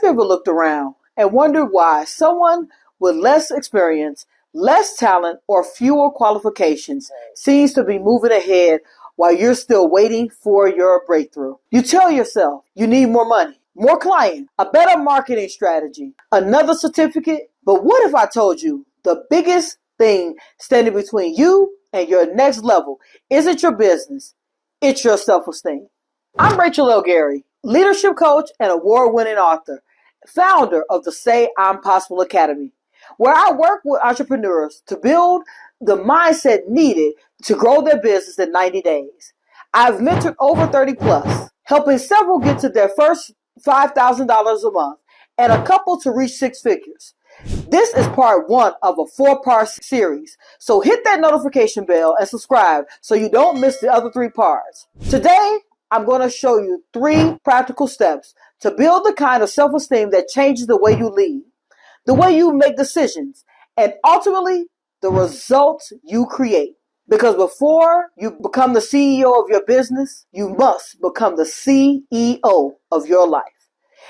you ever looked around and wondered why someone with less experience, less talent, or fewer qualifications seems to be moving ahead while you're still waiting for your breakthrough? You tell yourself you need more money, more clients, a better marketing strategy, another certificate. But what if I told you the biggest thing standing between you and your next level isn't your business, it's your self-esteem? I'm Rachel L. Gary, leadership coach and award-winning author, founder of the Say I'm Possible Academy, where I work with entrepreneurs to build the mindset needed to grow their business in 90 days. I've mentored over 30 plus, helping several get to their first $5,000 a month and a couple to reach six figures. This is part one of a 4-part series, so hit that notification bell and subscribe so you don't miss the other 3 parts. Today, I'm going to show you 3 practical steps to build the kind of self-esteem that changes the way you lead, the way you make decisions, and ultimately the results you create. Because before you become the CEO of your business, you must become the CEO of your life.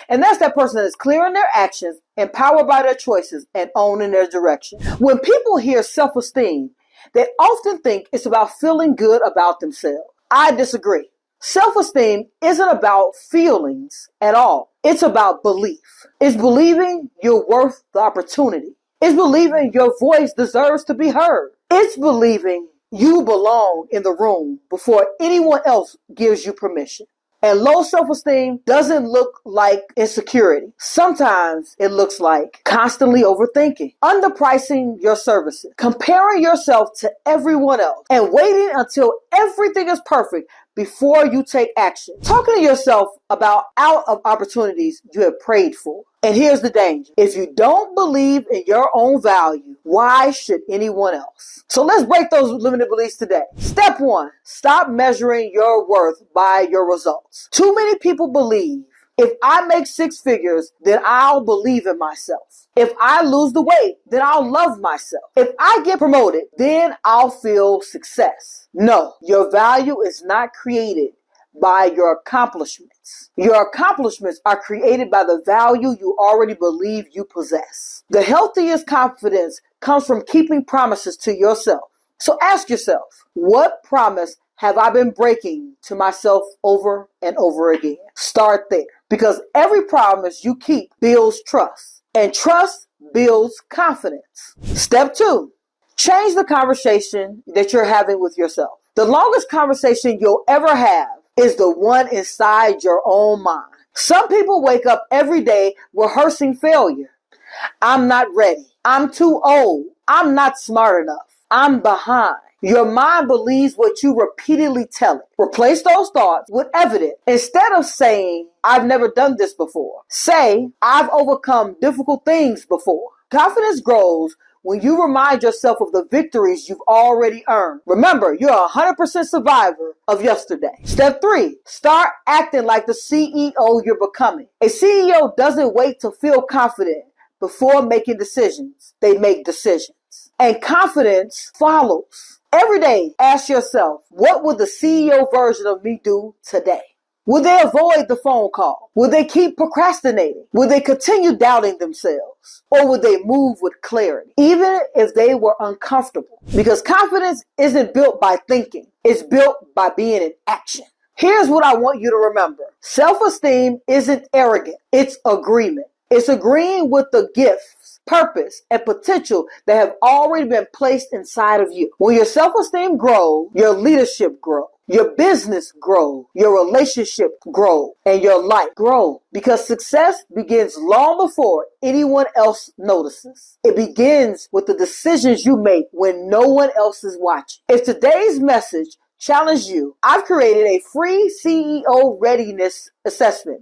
And that's that person that is clear in their actions, empowered by their choices, and owning their direction. When people hear self-esteem, they often think it's about feeling good about themselves. I disagree. Self-esteem isn't about feelings at all. It's about belief. It's believing you're worth the opportunity. It's believing your voice deserves to be heard. It's believing you belong in the room before anyone else gives you permission. And low self-esteem doesn't look like insecurity. Sometimes it looks like constantly overthinking, underpricing your services, comparing yourself to everyone else, and waiting until everything is perfect before you take action. Talking to yourself about out of opportunities you have prayed for. And here's the danger. If you don't believe in your own value, why should anyone else? So let's break those limited beliefs today. Step 1, stop measuring your worth by your results. Too many people believe if I make 6 figures, then I'll believe in myself. If I lose the weight, then I'll love myself. If I get promoted, then I'll feel success. No, your value is not created by your accomplishments. Your accomplishments are created by the value you already believe you possess. The healthiest confidence comes from keeping promises to yourself. So ask yourself, what promise have I been breaking to myself over and over again? Start there, because every promise you keep builds trust, and trust builds confidence. Step 2, change the conversation that you're having with yourself. The longest conversation you'll ever have is the one inside your own mind. Some people wake up every day rehearsing failure. I'm not ready. I'm too old. I'm not smart enough. I'm behind. Your mind believes what you repeatedly tell it. Replace those thoughts with evidence. Instead of saying, I've never done this before, say, I've overcome difficult things before. Confidence grows when you remind yourself of the victories you've already earned. Remember, you're a 100% survivor of yesterday. Step 3, start acting like the CEO you're becoming. A CEO doesn't wait to feel confident before making decisions. They make decisions. And confidence follows. Every day, ask yourself, what would the CEO version of me do today? Will they avoid the phone call? Will they keep procrastinating? Will they continue doubting themselves? Or will they move with clarity, even if they were uncomfortable? Because confidence isn't built by thinking. It's built by being in action. Here's what I want you to remember. Self-esteem isn't arrogant. It's agreement. It's agreeing with the gifts, purpose, and potential that have already been placed inside of you. When your self-esteem grows, your leadership grows. Your business grows, your relationship grows, and your life grows. Because success begins long before anyone else notices. It begins with the decisions you make when no one else is watching. If today's message challenged you, I've created a free CEO Readiness Assessment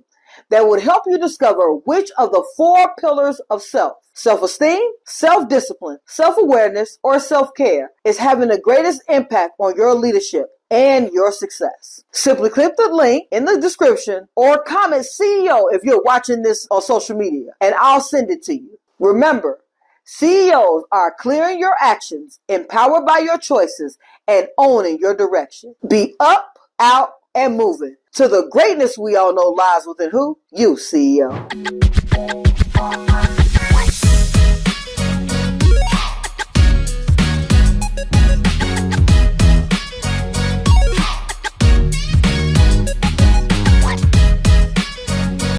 that would help you discover which of the 4 pillars of self-esteem, self-discipline, self-awareness, or self-care is having the greatest impact on your leadership and your success. Simply click the link in the description or comment CEO if you're watching this on social media, and I'll send it to you. Remember, CEOs are clearing your actions, empowered by your choices, and owning your direction. Be up, out, and moving. to the greatness we all know lies within who? You, CEO.